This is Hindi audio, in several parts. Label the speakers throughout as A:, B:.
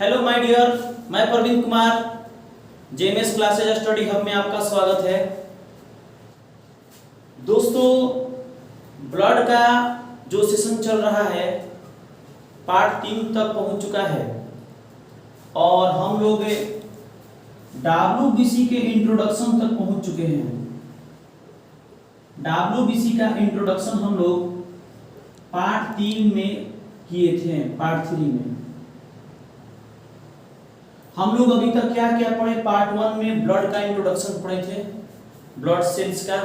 A: हेलो माय डियर, मैं Praveen Kumar JMS classes study hub में आपका स्वागत है। दोस्तों, ब्लड का जो सेशन चल रहा है पार्ट 3 तक पहुंच चुका है और हम लोग डब्ल्यूबीसी के इंट्रोडक्शन तक पहुंच चुके हैं। डब्ल्यूबीसी का इंट्रोडक्शन हम लोग पार्ट 3 में किए थे। पार्ट 3 में हम लोग अभी तक क्या क्या पढ़े? पार्ट 1 में ब्लड का इंट्रोडक्शन पढ़े थे, ब्लड सेल्स का,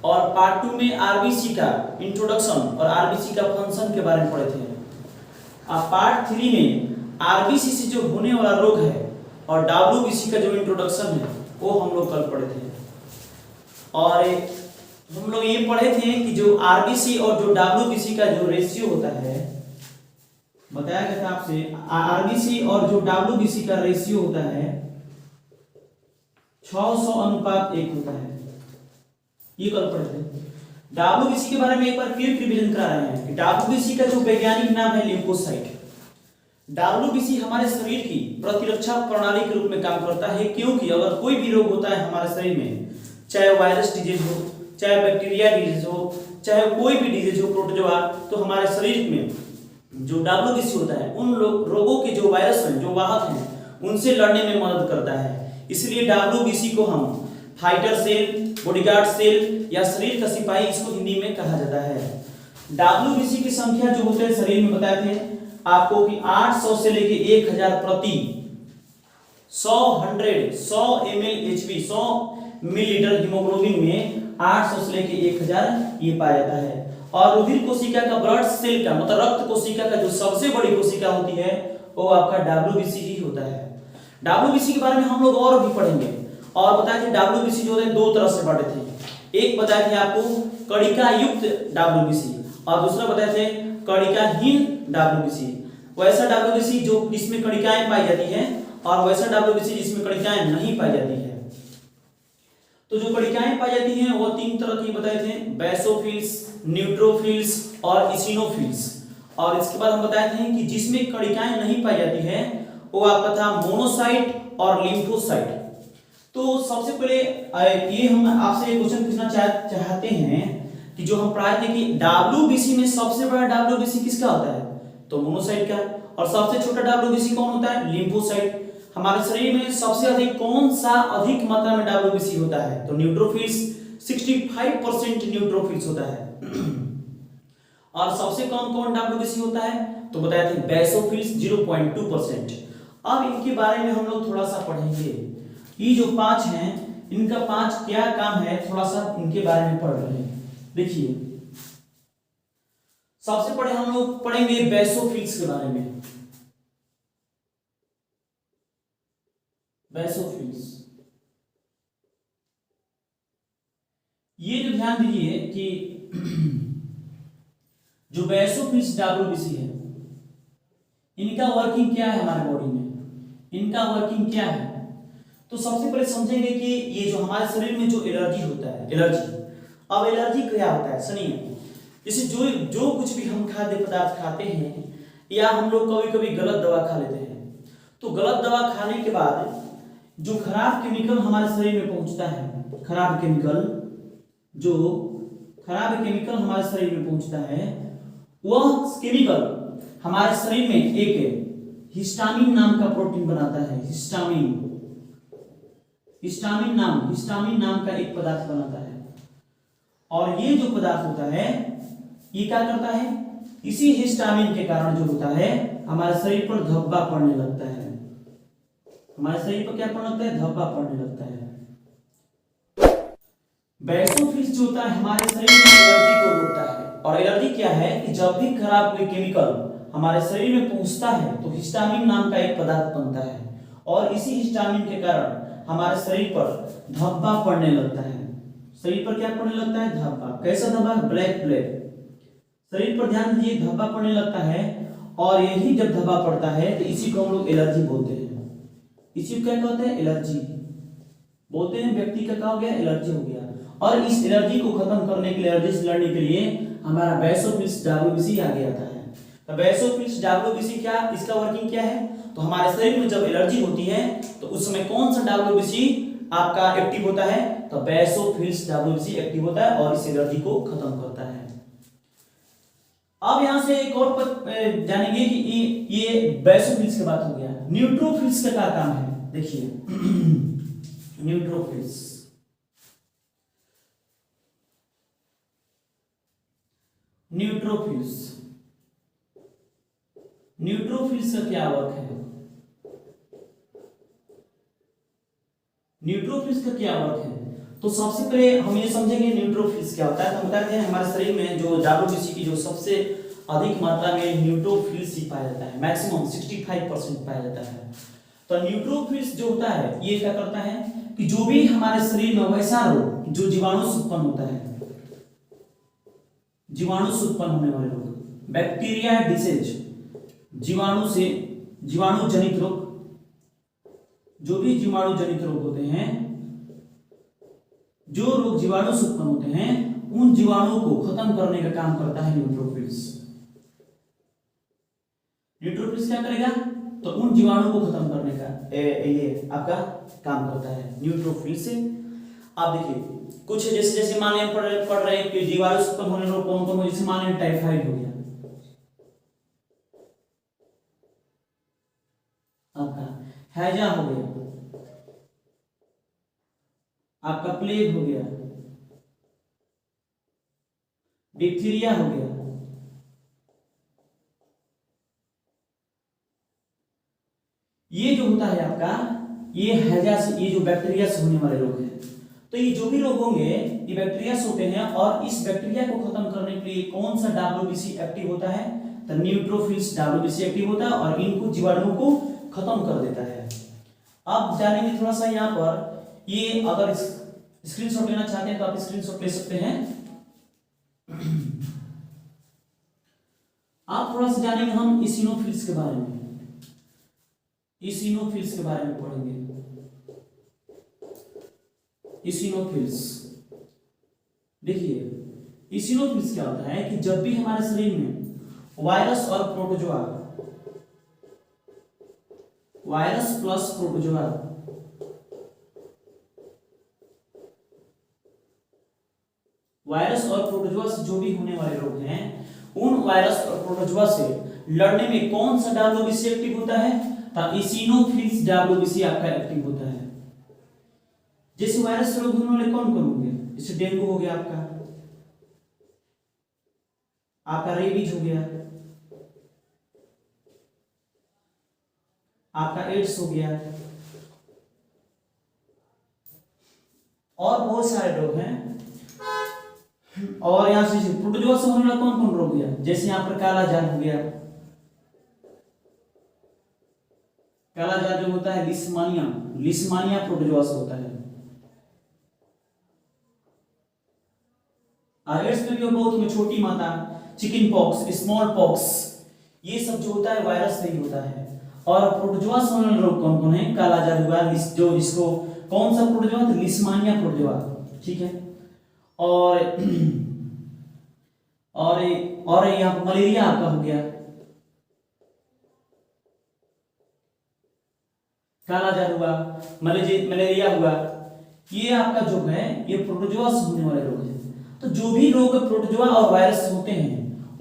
A: और पार्ट 2 में आरबीसी का इंट्रोडक्शन और आरबीसी का फंक्शन के बारे में पढ़े थे। अब पार्ट 3 में आरबीसी से जो होने वाला रोग है और डब्ल्यूबीसी का जो इंट्रोडक्शन है वो हम लोग कल पढ़े थे। और हम लोग ये पढ़े थे कि जो आरबीसी और जो डब्ल्यूबीसी का जो रेशियो होता है, बताया गया था आपसे, आरबीसी और जो डब्ल्यूबीसी का रेशियो होता है 600:1 होता है। ये कल पढ़े थे। डब्ल्यूबीसी के बारे में एक बार फिर रिवीजन करा रहे हैं कि डब्ल्यूबीसी का जो वैज्ञानिक नाम है लिम्फोसाइट। डब्ल्यूबीसी हमारे शरीर की प्रतिरक्षा प्रणाली के रूप में काम करता है, क्योंकि अगर कोई भी रोग होता है हमारे शरीर में, चाहे वायरस डिजीज हो, चाहे बैक्टीरिया डिजीज हो, चाहे कोई भी डिजीज हो, प्रोटोजोआ, तो हमारे शरीर में जो डब्ल्यूबीसी होता है उन रोगों के जो वायरस हैं, जो वाहक हैं, उनसे लड़ने में मदद करता है। इसलिए डब्ल्यूबीसी को हम फाइटर सेल, बॉडीगार्ड सेल या शरीर का सिपाही इसको हिंदी में कहा जाता है। डब्ल्यूबीसी की संख्या जो होते हैं शरीर में, बताए थे आपको कि 800 से लेके 1000 प्रति 100 ml HB 100 मिलीलीटर हीमोग्लोबिन में 800 से लेके 1000 ये पाया जाता है। और रुधिर कोशिका का, ब्लड सेल का मतलब रक्त कोशिका का जो सबसे बड़ी कोशिका होती है वो आपका डब्ल्यूबीसी ही होता है। डब्ल्यूबीसी के बारे में हम लोग और भी पढ़ेंगे। और बताए थे डब्ल्यूबीसी जो है दो तरह से बांटे थे। एक बताए थे आपको कणिका युक्त डब्ल्यूबीसी और दूसरा बताए थे कणिकाहीन डब्ल्यूबीसी। वैसा डब्ल्यूबीसी जो जिसमें कणिकाएं पाई जाती हैं और वैसा डब्ल्यूबीसी जिसमें कणिकाएं नहीं पाई जाती है। तो जो कणिकाएं पाई जाती हैं वो 3 तरह की बताए थे, बेसोफिल्स, न्यूट्रोफिल्स और इसिनोफिल्स। और इसके बाद हम बताए थे कि जिसमें कणिकाएं नहीं पाई जाती है वो आपका था मोनोसाइट और लिम्फोसाइट। तो सबसे पहले ये हम आपसे एक क्वेश्चन पूछना चाहते हैं कि जो हम पढ़ाए थे कि डब्ल्यूबीसी में सबसे बड़ा डब्ल्यूबीसी किसका होता है? तो मोनोसाइट का। और सबसे छोटा डब्ल्यूबीसी कौन होता है? लिम्फोसाइट। हमारे शरीर में सबसे अधिक कौन सा अधिक मात्रा में डब्ल्यूबीसी होता है? तो न्यूट्रोफिल्स, 65% न्यूट्रोफिल्स होता है। और सबसे कम कौन डब्ल्यूबीसी होता है? तो बताया था बेसोफिल्स 0.2%। अब इनके बारे में हम लोग थोड़ा सा पढ़ेंगे। ये जो 5 हैं इनका 5 क्या काम है, थोड़ा सा इनके बारे में पढ़ रहे हैं। देखिए, सबसे पहले हम लोग पढ़ेंगे बेसोफिल्स के बारे में। बेसोफिल्स, ये जो ध्यान दीजिए कि जो बेसोफिल्स डब्ल्यूबीसी है इनका वर्किंग क्या है हमारे बॉडी में, इनका वर्किंग क्या है? तो सबसे पहले समझेंगे कि ये जो हमारे शरीर में जो एलर्जी होता है, एलर्जी। अब एलर्जी क्या होता है सुनिए। जैसे जो कुछ भी हम खाद्य पदार्थ खाते हैं या हम लोग कभी कभी गलत दवा खा लेते हैं, तो गलत दवा खाने के बाद जो खराब केमिकल हमारे शरीर में पहुंचता है, खराब केमिकल हमारे शरीर में पहुंचता है, वह केमिकल हमारे शरीर में एक हिस्टामिन नाम का प्रोटीन बनाता है। हिस्टामिन नाम का एक पदार्थ बनाता है। और ये जो पदार्थ होता है ये क्या करता है? इसी हिस्टामिन के कारण जो होता है हमारे शरीर पर धब्बा पड़ने लगता है। हमारे शरीर पर क्या पड़ने लगता है? धब्बा पड़ने लगता है। बेसोफिल्स जो होता है हमारे शरीर में एलर्जी को रोकता है। और एलर्जी क्या है कि जब भी खराब कोई केमिकल हमारे शरीर में पहुंचता है तो हिस्टामिन नाम का एक पदार्थ बनता है और इसी हिस्टामिन के कारण हमारे शरीर पर धब्बा पड़ने लगता है। शरीर पर क्या पड़ने लगता है? धब्बा। कैसा धब्बा? Black black. शरीर पर ध्यान दीजिए, धब्बा पड़ने लगता है। और यही जब धब्बा पड़ता है तो इसी को हम लोग एलर्जी बोलते हैं। इसी को क्या कहते हैं? एलर्जी बोलते हैं। व्यक्ति का क्या हो गया? एलर्जी हो गया। और इस एलर्जी को खत्म करने के लिए, एलर्जी से लड़ने के लिए हमारा बेसोफिल्स डब्ल्यूबीसी आगे आता है। तो बेसोफिल्स डब्ल्यूबीसी क्या, इसका वर्किंग क्या है, तो हमारे शरीर में जब एलर्जी होती है तो उस समय कौन सा डब्ल्यूबीसी आपका एक्टिव होता है, तो बेसोफिल्स डब्ल्यूबीसी एक्टिव होता है और इस एलर्जी को खत्म करता है। अब यहां से एक और जानेंगे कि ये बेसोफिल्स की बात हो गया। न्यूट्रोफिल्स का क्या काम है, देखिए न्यूट्रोफिल्स, न्यूट्रोफिल्स, न्यूट्रोफिल्स का क्या वर्क है, न्यूट्रोफिल्स का क्या वर्क है, तो सबसे पहले हम ये समझेंगे न्यूट्रोफिल्स क्या होता है। तो हम बताते हैं हमारे शरीर में जो डब्ल्यूबीसी की जो सबसे अधिक मात्रा में न्यूट्रोफिल्स ही पाया जाता है, मैक्सिमम 65% पाया जाता है। तो न्यूट्रोफिल्स जो होता है ये क्या करता है कि जो भी हमारे शरीर में वैसा रोग जो जीवाणु से उत्पन्न होता है, जीवाणु से उत्पन्न होने वाले रोग, बैक्टीरिया डिसीज, जीवाणु से, जीवाणु जनित रोग, जो भी जीवाणु जनित रोग होते हैं, जो रोग जीवाणु से उत्पन्न होते हैं उन जीवाणुओं को खत्म करने का काम करता है न्यूट्रोफिल्स। न्यूट्रोफिल्स क्या करेगा, तो उन जीवाणु को खत्म करने का ये आपका काम करता है न्यूट्रोफिल्स से। आप देखिए कुछ जैसे जैसे माने पढ़ रहे हैं कि जीवाणु से उत्पन्न होने रोग कौन कौन हो, जैसे माने टाइफाइड हो गया, आपका हैजा हो गया, आपका प्लेग हो गया, डिप्थीरिया हो गया, ये जो होता है आपका, ये हैजा से, ये जो बैक्टीरिया से होने वाले रोग हैं। तो ये जो भी रोग होंगे ये बैक्टीरिया से होते हैं और इस बैक्टीरिया को खत्म करने के लिए कौन सा डब्ल्यूबीसी एक्टिव होता है, तो न्यूट्रोफिल्स डब्ल्यूबीसी एक्टिव होता है और इनको जीवाणुओं को खत्म कर देता है। अब जानेंगे थोड़ा सा यहाँ पर, ये अगर स्क्रीनशॉट लेना चाहते हैं तो आप स्क्रीनशॉट ले सकते हैं। आप थोड़ा सा जानेंगे हम इसिनोफिल्स के बारे में, इसिनोफिल्स के बारे में पढ़ेंगे। इसिनोफिल्स, देखिए इसिनोफिल्स क्या होता है कि जब भी हमारे शरीर में वायरस और protozoa, virus plus protozoa, virus और प्रोटोजोआ से जो भी होने वाले रोग हैं उन वायरस और प्रोटोजोआ से लड़ने में कौन सा डब्ल्यूबीसी एक्टिव होता है, तो इसिनोफिल्स डब्ल्यूबीसी आपका एक्टिव होता है। जैसे वायरस से रोग होने वाले कौन कौन होंगे, जैसे डेंगू हो गया, आपका रेबीज हो गया, आपका एड्स हो गया, और बहुत सारे रोग हैं। और यहां से प्रोटोजोआ से होने वाला कौन कौन रोग गया, जैसे यहां पर काला जार हो गया, काला जार जो होता है लिस्मानिया, लिस्मानिया प्रोटोजोआ से होता है। एड्स में भी बहुत में छोटी माता, चिकन पॉक्स, स्मॉल पॉक्स, ये सब जो होता है वायरस से ही होता है। और प्रोटोजोआ से होने वाले रोग कौन कौन है, काला जार हुआ, जो जिसको कौन सा प्रोटोजोआ, तो लिस्मानिया प्रोटोजोआ, ठीक है। और और यहाँ पर मलेरिया आपका हो गया, काला जार हुआ, मलेरिया हुआ, ये आपका जो है ये प्रोटोजोआ से होने वाले रोग है। तो जो भी रोग प्रोटोजोआ और वायरस से होते हैं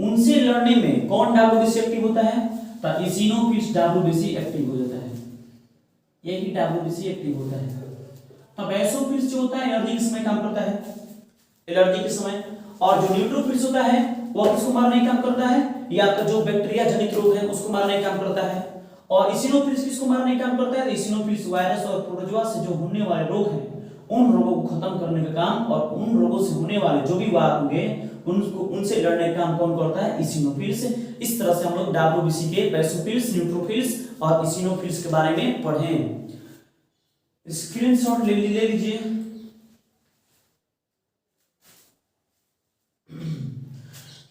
A: उनसे लड़ने में कौन डब्ल्यूबीसी एक्टिव होता है, तो इसिनोफिल्स डब्ल्यूबीसी एक्टिव हो जाता है, यही डब्ल्यूबीसी एक्टिव होता है। तो बेसोफिल्स जो होता है एलर्जी के समय काम करता है, एलर्जी के समय। और जो न्यूट्रोफिल्स होता है वो किसको मारने का काम करता है, या आपका जो बैक्टीरिया जनित रोग है उसको मारने का काम करता है। और इसिनोफिल्स किसको मारने का काम करता है, इसिनोफिल्स वायरस और प्रोटोजोआ से जो होने वाले रोग हैं उन रोगों को खत्म करने का काम, और उन रोगों से होने वाले जो भी वार होंगे उनको, उनसे लड़ने का काम कौन करता है, इसिनोफिल्स। इस तरह से हम लोग डब्ल्यूबीसी के बेसोफिल्स, न्यूट्रोफिल्स और इसिनोफिल्स के बारे में पढ़े। स्क्रीनशॉट ले लीजिए।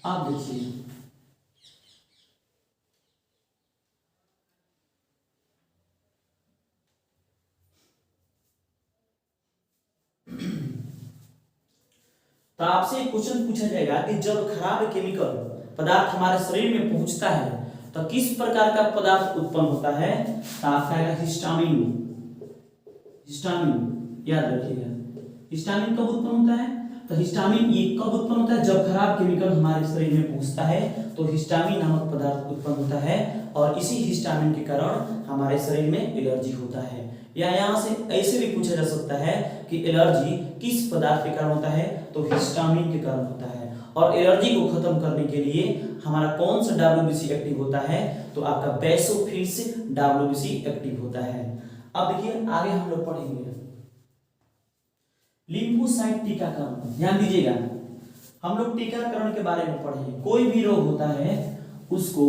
A: आप देखिए तो आपसे एक क्वेश्चन पूछा जाएगा कि जब खराब केमिकल पदार्थ हमारे शरीर में पहुंचता है तो किस प्रकार का पदार्थ उत्पन्न होता है, तो आपका आएगा हिस्टामिन। हिस्टामिन याद रखिएगा, हिस्टामिन कब उत्पन्न होता है, तो हिस्टामिन ये कब उत्पन्न होता है, जब खराब केमिकल हमारे शरीर में पहुंचता है तो हिस्टामिन नामक पदार्थ उत्पन्न होता है और इसी हिस्टामिन के कारण हमारे शरीर में एलर्जी होता है। या यहाँ से ऐसे भी पूछा जा सकता है कि एलर्जी किस पदार्थ के कारण होता है, तो हिस्टामिन के कारण होता है। और एलर्जी को खत्म करने के लिए हमारा कौन सा WBC एक्टिव होता है, तो आपका बेसोफिल्स WBC एक्टिव होता है। अब देखिए आगे हम लोग पढ़ेंगे लिम्फोसाइट टीकाकरण। ध्यान दीजिएगा, हम लोग टीकाकरण के बारे में पढ़ेंगे। कोई भी रोग होता है उसको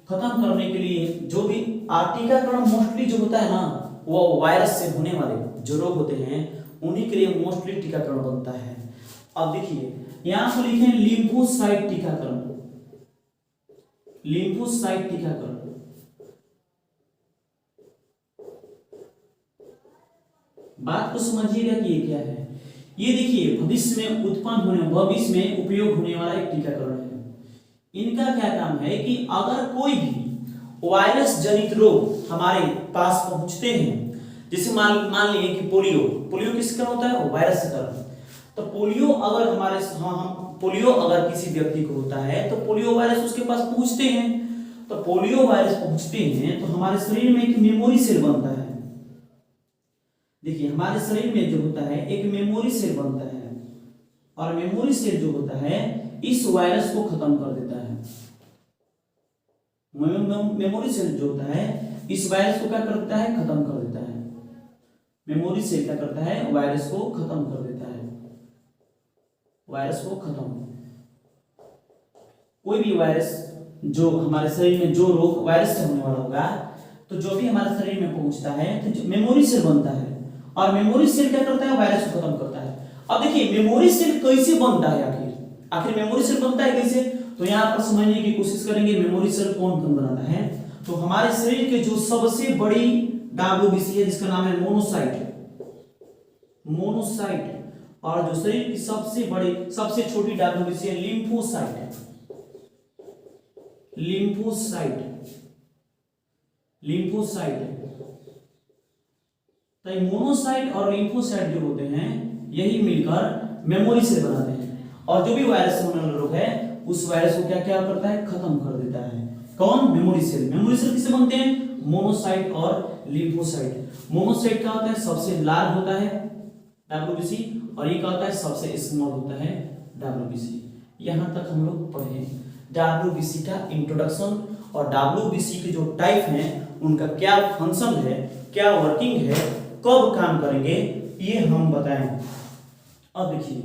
A: खत्म करने के लिए जो भी टीकाकरण मोस्टली जो होता है ना, वो वायरस से होने वाले जो रोग होते हैं उन्हीं के लिए मोस्टली टीकाकरण बनता है। अब देखिए यहां पर लिखे लिम्फोसाइट टीकाकरण। लिम्फोसाइट टीकाकरण बात को समझिएगा कि ये क्या है। ये देखिए भविष्य में उत्पन्न होने, भविष्य में उपयोग होने वाला एक टीकाकरण है। इनका क्या काम है कि अगर कोई भी वायरस जनित रोग हमारे पास पहुंचते हैं, जैसे मान लिए कि पोलियो किस कारण होता है, वायरस के कारण। तो पोलियो अगर हमारे पोलियो अगर किसी व्यक्ति को होता है तो पोलियो वायरस उसके पास पहुंचते हैं। तो पोलियो वायरस पहुंचते हैं तो हमारे शरीर में एक मेमोरी सेल बनता है। देखिए हमारे शरीर में जो होता है एक मेमोरी सेल बनता है और मेमोरी सेल जो होता है इस वायरस को खत्म कर देता है। मेमोरी सेल जो होता है इस वायरस को क्या करता है, खत्म कर देता है। मेमोरी सेल क्या करता है, वायरस को खत्म कर देता है। वायरस को खत्म, कोई भी वायरस जो हमारे शरीर में जो रोग वायरस से होने वाला होगा तो जो भी हमारे शरीर में पहुंचता है तो मेमोरी सेल बनता है और मेमोरी सेल क्या करता है, वायरस को खत्म करता है। अब देखिए मेमोरी सेल कैसे बनता है, आखिर मेमोरी सेल बनता है कैसे, तो यहाँ पर समझने की कोशिश करेंगे मेमोरी सेल कौन कौन बनाता है। तो हमारे शरीर के जो सबसे बड़ी WBC है जिसका नाम है मोनोसाइट, और जो शरीर की सबसे बड़ी सबसे छोटी WBC है लिम्फोसाइट। तो मोनोसाइट और लिम्फोसाइट जो होते हैं यही मिलकर मेमोरी सेल बनाते हैं और जो भी वायरस होने वाला रोग है उस वायरस को क्या क्या करता है, खत्म कर देता है। कौन, मेमोरी सेल। मेमोरी सेल किससे बनते हैं, मोनोसाइट और लिम्फोसाइट। मोनोसाइट क्या होता है, सबसे लार्ज होता है WBC, और ये क्या होता है, सबसे स्मॉल होता है WBC। यहां तक हम लोग पढ़े WBC का इंट्रोडक्शन और WBC के जो टाइप हैं उनका क्या फंक्शन है, क्या वर्किंग है, कब काम करेंगे, ये हम बताएं। अब देखिए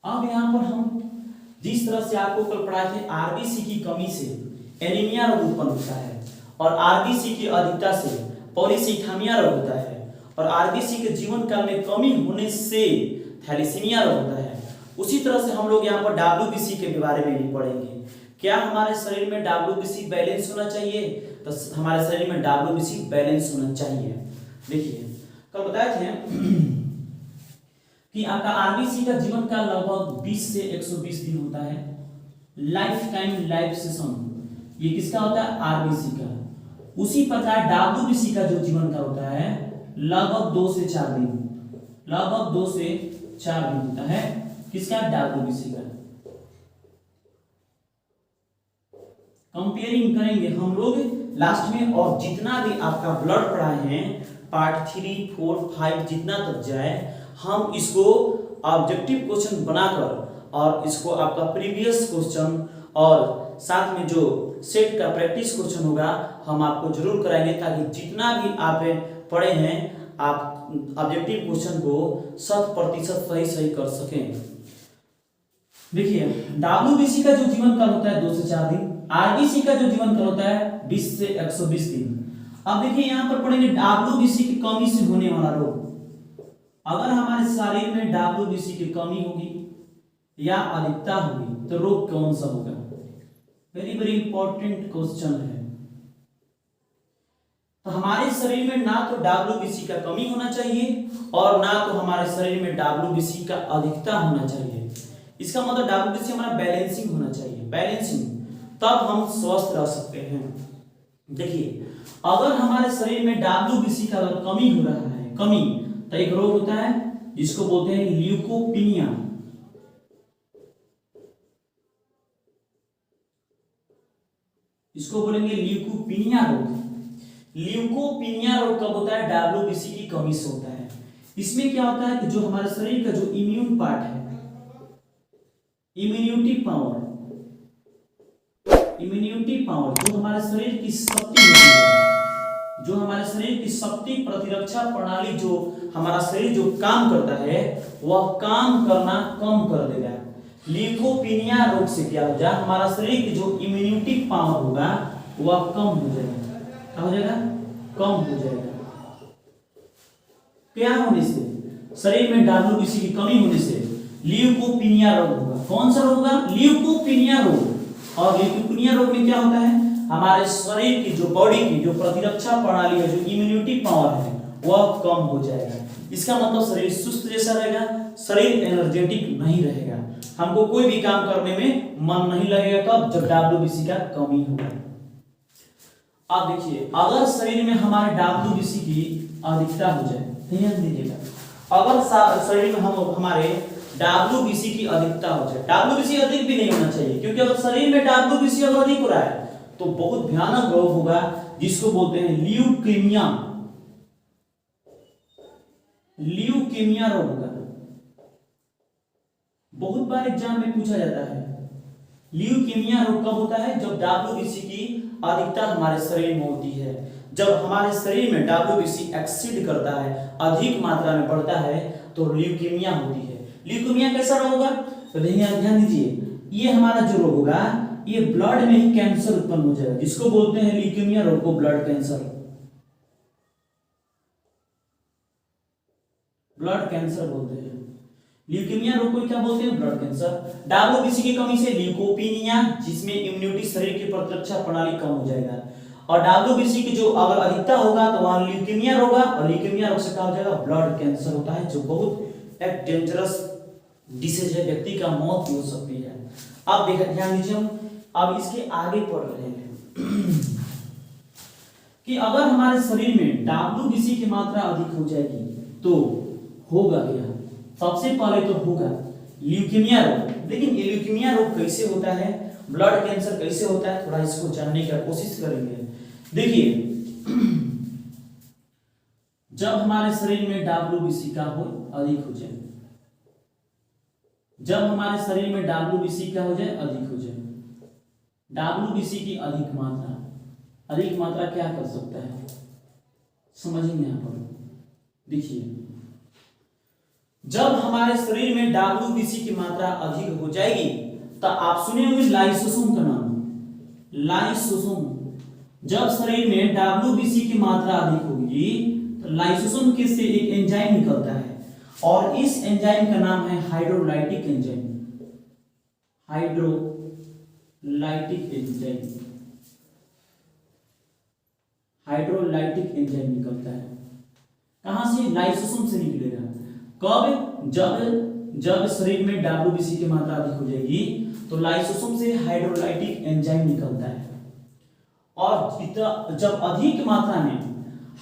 A: अब यहां पर हम जिस तरह से आपको कल पढ़ाए थे RBC की कमी से एनीमिया रोग उत्पन्न होता है और RBC की अधिकता से पॉलीसाइथेमिया रोग होता है और RBC के जीवन काल में कमी होने से थैलेसीमिया रोग होता है, उसी तरह से हम लोग यहाँ पर WBC के बारे में भी पढ़ेंगे। क्या हमारे शरीर में WBC बैलेंस होना चाहिए, तो हमारे शरीर में WBC बैलेंस होना चाहिए। देखिए कल बताए थे कि आपका RBC का जीवन काल लगभग 20 से 120 दिन होता है। लाइफ टाइम लाइफ सेशन ये किसका होता है, RBC का। उसी प्रकार WBC का जो जीवन काल होता है लगभग 2 से 4 दिन, लगभग 2 से 4 दिन होता है। किसका, WBC का। कंपेयरिंग करेंगे हम लोग लास्ट में, और जितना भी आपका ब्लड पढ़ाए हैं पार्ट 3, 4, 5 जितना तक जाए हम इसको ऑब्जेक्टिव क्वेश्चन बनाकर और इसको आपका प्रीवियस क्वेश्चन और साथ में जो सेट का प्रैक्टिस क्वेश्चन होगा हम आपको जरूर कराएंगे, ताकि जितना भी आप पढ़े हैं आप ऑब्जेक्टिव क्वेश्चन को 100% सही कर सकें। देखिए WBC का जो जीवन काल होता है 2 से 4 दिन, RBC का जो जीवन काल होता है 20 से 120 दिन। अब देखिए यहाँ पर पढ़ेंगे WBC की कमी से होने वाला रोग। अगर हमारे शरीर में WBC की कमी होगी या अधिकता होगी तो रोग कौन सा होगा, वेरी वेरी इंपॉर्टेंट क्वेश्चन है। तो हमारे शरीर में ना तो WBC का कमी होना चाहिए और ना तो हमारे शरीर में WBC का अधिकता होना चाहिए। इसका मतलब WBC हमारा बैलेंसिंग होना चाहिए, बैलेंसिंग, तब हम स्वस्थ रह सकते हैं। देखिए, अगर हमारे शरीर में WBC का अगर कमी हो रहा है, कमी, तो एक रोग होता है जिसको बोलते हैं ल्यूकोपीनिया। इसको बोलेंगे ल्यूकोपीनिया रोग। ल्यूकोपीनिया रोग कब होता है? WBC की कमी से होता है। इसमें क्या होता है कि जो हमारे शरीर का जो इम्यून पार्ट है, इम्यूनिटी पावर, जो हमारे शरीर की शक्ति होती है, जो हमारे शरीर की शक्ति, प्रतिरक्षा प्रणाली, जो हमारा शरीर जो काम करता है वह काम करना कम कर देगा। ल्यूकोपीनिया रोग से क्या हो जाएगा? हमारा शरीर की जो इम्यूनिटी पावर होगा वह कम हो जाएगा। क्या हो जाएगा? कम हो जाएगा। क्या होने से? शरीर में WBC की कमी होने से ल्यूकोपीनिया रोग होगा। कौन सा रोग होगा? ल्यूकोपीनिया रोग। और ल्यूकोपीनिया रोग में क्या होता है? हमारे शरीर की जो बॉडी की जो प्रतिरक्षा प्रणाली है, जो इम्यूनिटी पावर है, वह कम हो जाएगा। इसका मतलब शरीर सुस्त जैसा रहेगा, शरीर एनर्जेटिक नहीं रहेगा, हमको कोई भी काम करने में मन नहीं लगेगा। कब? जब WBC का कमी होगा। अब देखिए, अगर शरीर में हमारे WBC की अधिकता हो जाए, ध्यान दीजिएगा, अगर शरीर में हमारे WBC की अधिकता हो जाए, WBC अधिक भी नहीं होना चाहिए, क्योंकि अगर शरीर में WBC अगर अधिक हो रहा है तो बहुत भयानक रोग होगा जिसको बोलते हैं ल्यूकीमिया। ल्यूकीमिया रोग होगा। बहुत बार एग्जाम में पूछा जाता है ल्यूकीमिया रोग कब होता है? जब WBC की अधिकता हमारे शरीर में होती है। जब हमारे शरीर में WBC एक्सीड करता है, अधिक मात्रा में बढ़ता है, तो ल्यूकीमिया होती है। ल्यूकीमिया कैसा रोग होगा? तो ध्यान दीजिए, ये हमारा जो रोग होगा ये ब्लड में ही कैंसर उत्पन्न हो जाएगा, जिसको बोलते हैं ल्यूकीमिया रोग को ब्लड कैंसर। ब्लड कैंसर बोलते हैं ल्यूकीमिया रोग को। क्या बोलते हैं? Blood cancer. WBC की कमी से ल्यूकोपीनिया, जिसमें इम्यूनिटी, शरीर की प्रतिरक्षा प्रणाली कम हो जाएगा, और WBC की जो अगर अधिकता होगा तो वहां ल्यूकीमिया रोग होगा, और ल्यूकीमिया रोग से क्या हो जाएगा? ब्लड कैंसर होता है, जो बहुत एक डेंजरस डिसीज है, व्यक्ति का मौत भी हो सकती है। अब देखिए, ध्यान दीजिए, हम अब इसके आगे पढ़ रहे हैं कि अगर हमारे शरीर में WBC की मात्रा अधिक हो जाएगी तो होगा क्या? सबसे पहले तो होगा ल्यूकीमिया रोग। लेकिन ये ल्यूकीमिया रोग कैसे होता है, ब्लड कैंसर कैसे होता है, थोड़ा इसको जानने की कोशिश करेंगे। देखिए, जब हमारे शरीर में WBC का हो अधिक हो जाए, जब हमारे शरीर में WBC का हो जाए अधिक हो जाए, WBC की अधिक मात्रा क्या कर सकता है, समझेंगे यहां पर। देखिए, जब हमारे शरीर में WBC की मात्रा अधिक हो जाएगी तो आप सुने होंगे लाइसोसोम का नाम, लाइसोसोम। जब शरीर में WBC की मात्रा अधिक होगी तो लाइसोसोम के से एक एंजाइम निकलता है, और इस एंजाइम का नाम है हाइड्रोलाइटिक एंजाइम। हाइड्रोलाइटिक एंजाइम निकलता है। कहां से? लाइसोसोम से निकलेगा। कब? जब शरीर में WBC की मात्रा अधिक हो जाएगी तो लाइसोसोम से हाइड्रोलाइटिक एंजाइम निकलता है, और जब अधिक मात्रा में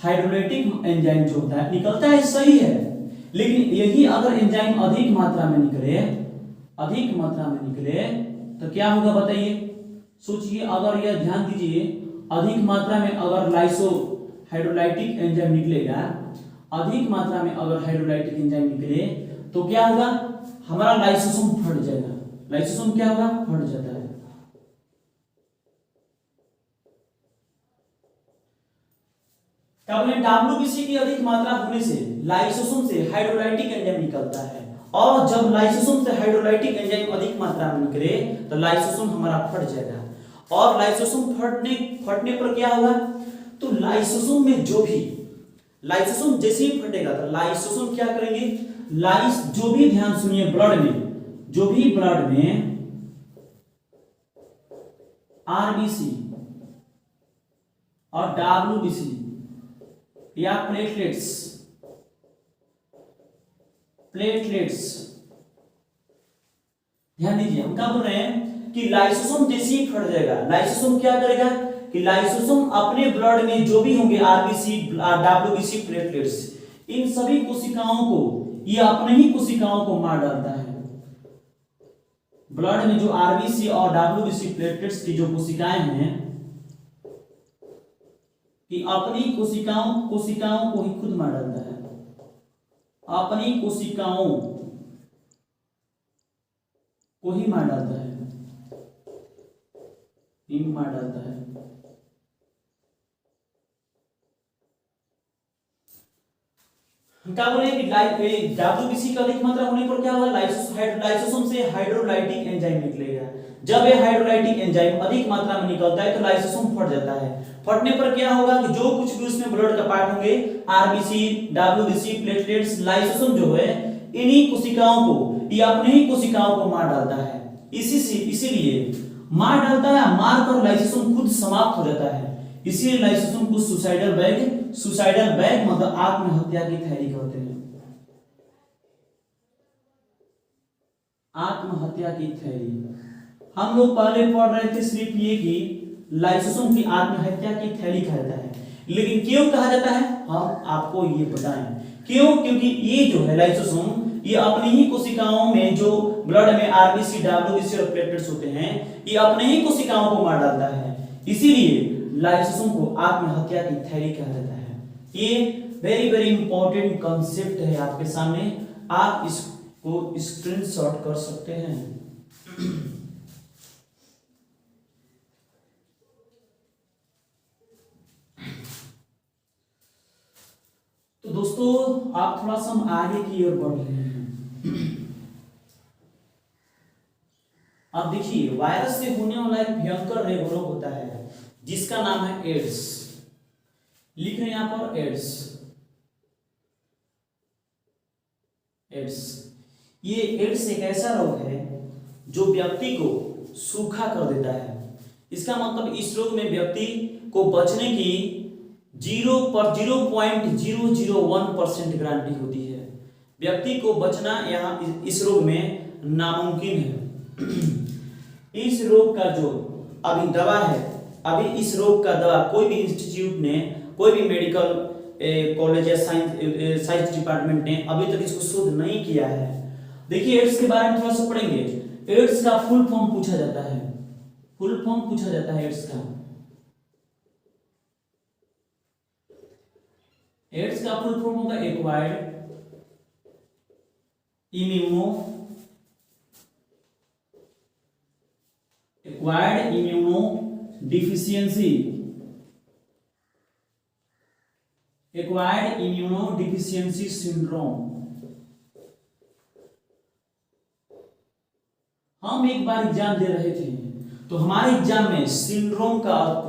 A: हाइड्रोलाइटिक एंजाइम जो होता है निकलता है, सही है, लेकिन यही अगर एंजाइम अधिक मात्रा में निकले तो क्या होगा बताइए? सोचिए, अगर यह ध्यान दीजिए, अधिक मात्रा में अगर हाइड्रोलाइटिक एंजाइम निकलेगा, अधिक मात्रा में अगर हाइड्रोलाइटिक एंजाइम निकले तो क्या होगा? हमारा लाइसोसोम फट जाएगा। लाइसोसोम क्या होगा? फट जाता है। क्या बोले? WBC की अधिक मात्रा होने से लाइसोसोम से हाइड्रोलाइटिक एंजाइम निकलता है, और जब लाइसोसोम से हाइड्रोलाइटिक एंजाइम अधिक मात्रा में निकले तो लाइसोसोम हमारा फट जाएगा, और लाइसोसोम फटने पर क्या होगा? तो लाइसोसोम में लाइसोसोम जैसे ही फटेगा तो लाइसोसोम क्या करेंगे? जो भी, ध्यान सुनिए, ब्लड में RBC और WBC या प्लेटलेट्स, प्लेटलेट्स। ध्यान दीजिए, हम क्या बोल रहे हैं कि लाइसोसोम जैसे ही फट जाएगा, लाइसोसोम क्या करेगा कि लाइसोसोम अपने ब्लड में जो भी होंगे आरबीसी, डब्ल्यूबीसी, प्लेटलेट्स, इन सभी कोशिकाओं को ये अपने ही कोशिकाओं को मार डालता है। ब्लड में जो आरबीसी और डब्ल्यूबीसी प्लेटलेट्स की जो कोशिकाएं हैं कि अपनी कोशिकाओं को ही खुद मार डालता है, अपनी कोशिकाओं को ही मार डालता है, मार डालता है। क्या बोले कि डब्ल्यूबीसी का अधिक मात्रा होने पर क्या होगा, लाइसोसोम से हाइड्रोलाइटिक एंजाइम निकलेगा। जब ये हाइड्रोलाइटिक एंजाइम अधिक मात्रा में निकलता है तो लाइसोसोम फट जाता है। फटने पर क्या होगा कि जो कुछ भी उसमें ब्लड का पार्ट होंगे, आरबीसी, डब्ल्यूबीसी, प्लेटलेट्स, लाइसोसोम जो है इन्हीं कोशिकाओं को, ये अपने ही कोशिकाओं को मार डालता है। इसीलिए मार डालता है, मार कर लाइसोसोम खुद समाप्त हो जाता है। इसीलिए लाइसोसोम को सुसाइडल बैग मतलब आत्महत्या की थैली कहते हैं, आत्महत्या की थैली। हम लोग पहले पढ़ रहे थे सिर्फ ये कि लाइसोसोम की आत्महत्या की थैली कहा जाता है, लेकिन क्यों कहा जाता है हम आपको ये बताएं। क्यों? क्योंकि ये जो है लाइसोसोम ये अपनी ही कोशिकाओं में जो ब्लड में आरबीसी, डब्ल्यूबीसी और प्लेटलेट्स होते हैं ये अपने ही कोशिकाओं को मार डालता है। इसीलिए लाइसोसोम को आत्महत्या की थैली कहा जाता है। ये वेरी वेरी इंपॉर्टेंट कॉन्सेप्ट है आपके सामने, आप इसको स्क्रीनशॉट कर सकते हैं। तो दोस्तों आप थोड़ा सा हम आगे की ओर बढ़ रहे हैं। अब देखिए, वायरस से होने वाला एक भयंकर रोग होता है जिसका नाम है एड्स। लिख रहे हैं यहां पर एड्स। ये एड्स एक ऐसा रोग है जो व्यक्ति को सूखा कर देता है। इसका मतलब इस रोग में व्यक्ति को बचने की 0.0001% गारंटी होती है। व्यक्ति को बचना यहाँ इस रोग में नामुमकिन है। इस रोग का जो अभी दवा है, अभी इस रोग का दवा कोई भी इंस्टीट्यूट ने, कोई भी मेडिकल कॉलेज या साइंस डिपार्टमेंट ने अभी तक इसको शोध नहीं किया है। देखिए एड्स के बारे में थोड़ा सा पढ़ेंगे। एड्स का फुल फॉर्म पूछा जाता है, फुल फॉर्म पूछा जाता है एड्स का। एड्स का फुल फॉर्म होगा एक्वायर्ड इम्यूनो डिफिशियंसी सिंड्रोम। हम एक बार एग्जाम दे रहे थे तो हमारे एग्जाम में सिंड्रोम का अर्थ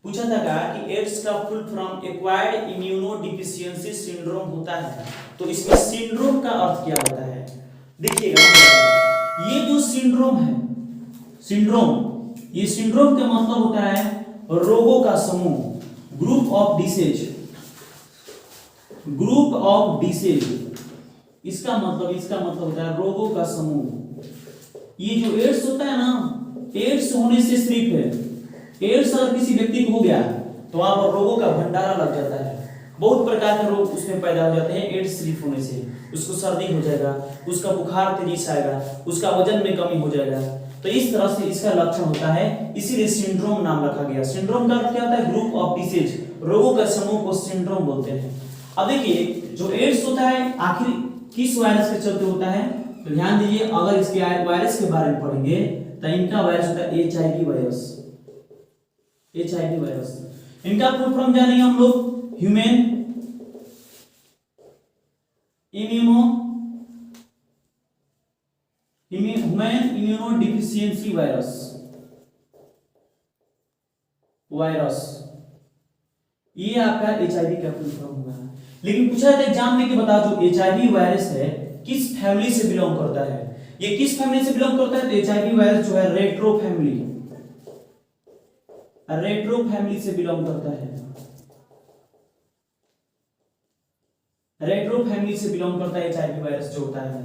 A: पूछा था कि एड्स का full form acquired immuno deficiency syndrome होता है। तो इसमें सिंड्रोम का अर्थ क्या होता है देखिएगा। ये जो सिंड्रोम है, ये सिंड्रोम का मतलब होता है रोगों का समूह, ग्रुप ऑफ डिसीज। इसका मतलब होता है रोगों का समूह। ये जो एड्स होता है ना, एड्स होने से सिर्फ है, एड्स अगर किसी व्यक्ति को हो गया तो वहां पर रोगों का भंडारा लग जाता है। बहुत प्रकार के रोग उसमें पैदा हो जाते हैं एड्स सिर्फ होने से। उसको सर्दी हो जाएगा, उसका बुखार तेजी से आएगा, उसका वजन में कमी हो जाएगा। तो इस तरह से इसका लक्षण होता है, इसीलिए सिंड्रोम नाम रखा गया। सिंड्रोम का अर्थ क्या होता है? ग्रुप ऑफ डिसीज, रोगों का समूह को सिंड्रोम बोलते हैं। अब देखिए जो एड्स होता है आखिर किस वायरस के चलते होता है, तो ध्यान दीजिए। अगर इसके वायरस के बारे में पढ़ेंगे तो इनका वायरस होता है HIV वायरस। इनका फुल फॉर्म जानेंगे हम लोग, ह्यूमन इम्यूनो डिफिशियंसी वायरस। ये आपका HIV का फुल फॉर्म होगा। लेकिन पूछा जाता है एग्जाम में कि बताओ जो HIV वायरस है किस फैमिली से बिलोंग करता है। ये किस फैमिली से बिलोंग करता है? तो HIV वायरस जो है रेट्रो फैमिली से बिलोंग करता है। रेट्रो फैमिली से बिलोंग करता है एचआईवी वायरस जो होता है।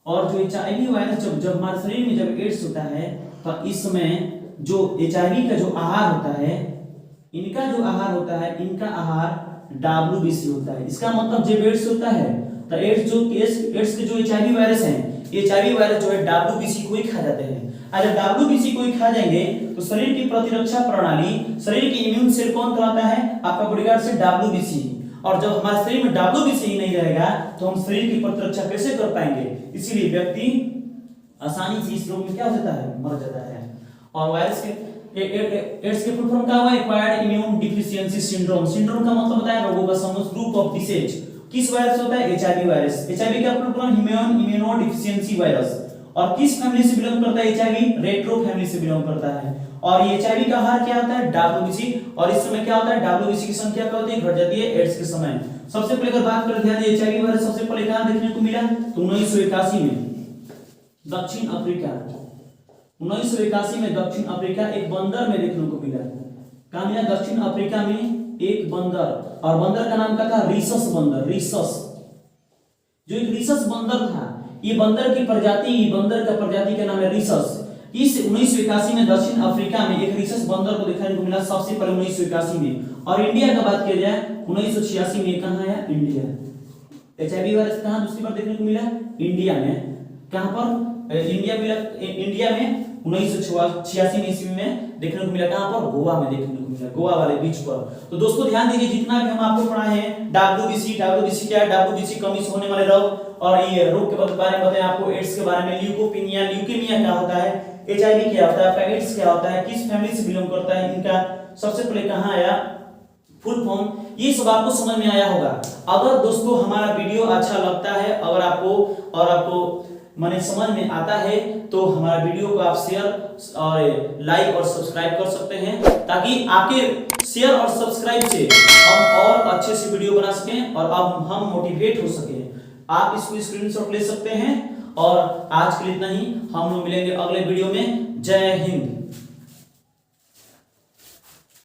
A: और जो एचआईवी वायरस जब हमारे शरीर में जब एड्स होता है तो इस समय जो एचआईवी का जो आहार होता है, इनका जो आहार होता है, इनका आहार WBC होता है। इसका मतलब जब एड्स होता है तो एड्स के जो एचआईवी वायरस हैं, एचआईवी वायरस जो है WBC को ही खा जाते हैं। अगर WBC को ही खा जाएंगे तो शरीर की प्रतिरक्षा प्रणाली, शरीर की इम्यून सेल कौन कराता है? आपका बॉडीगार्ड से WBC। और जब हमारे शरीर में WBC ही नहीं रहेगा तो हम शरीर की प्रतिरक्षा कैसे कर पाएंगे? इसीलिए व्यक्ति आसानी से इस रोग में क्या हो जाता है? मर जाता है। और वायरस के एड्स के फुल फॉर्म क्या हुआ? Acquired immune deficiency syndrome. Syndrome का मतलब होता है रोगों का समूह, ग्रुप ऑफ डिसीज। किस वायरस होता है? HIV virus. एचआईवी का full form immuno deficiency virus. और किस फैमिली से बिलोंग करता है एचआईवी? रेट्रो फैमिली से बिलोंग करता है। और ये एचआईवी का आहार क्या होता है? WBC। और इस समय क्या होता है? WBC की संख्या क्या होती है? घट जाती है एड्स के समय। सबसे पहले अगर बात करें, ध्यान दिए, एचआईवी वायरस सबसे पहले कहां देखने को मिला? तो 1981 में दक्षिण अफ्रीका, 1981 में दक्षिण अफ्रीका एक बंदर में देखने को मिला। कहां मिला? दक्षिण अफ्रीका में एक बंदर। और बंदर का नाम क्या था? रीसस बंदर। रीसस जो एक रीसस बंदर था, ये बंदर की प्रजाति, बंदर का प्रजाति का नाम है रीसस। इस 1981 में दक्षिण अफ्रीका में एक रीसस बंदर को देखने को मिला सबसे पहले 1981 में। और इंडिया का बात किया जाए 1986 में कहां आया? इंडिया। एचआईवी वायरस कहां दूसरी बार देखने को मिला? इंडिया में। कहां पर? इंडिया में 1986 में ईस्वी में देखने को मिला। कहां पर? गोवा में देखने को मिला, गोवा वाले बीच पर। तो दोस्तों ध्यान दीजिए, जितना भी हम आपको पढ़ाए हैं WBC क्या है? WBC कमी से होने वाले रोग, और ये रोग के बारे में बताएं आपको, एड्स के बारे में, ल्यूकेमिया क्या होता है, एचआईवी क्या होता है, आपका एड्स क्या होता है, किस फैमिली से बिलोंग करता है, इनका सबसे पहले कहां आया, फुल फॉर्म, ये सब आपको समझ में आया होगा। अगर दोस्तों हमारा वीडियो अच्छा लगता है, अगर आपको माने समझ में आता है तो हमारा वीडियो को आप शेयर और लाइक और सब्सक्राइब कर सकते हैं, ताकि आपके शेयर और सब्सक्राइब से हम और अच्छे से वीडियो बना सकें और अब हम मोटिवेट हो सकें। आप इसको स्क्रीनशॉट ले सकते हैं। और आज के लिए इतना ही, हम लोग मिलेंगे अगले वीडियो में। जय हिंद।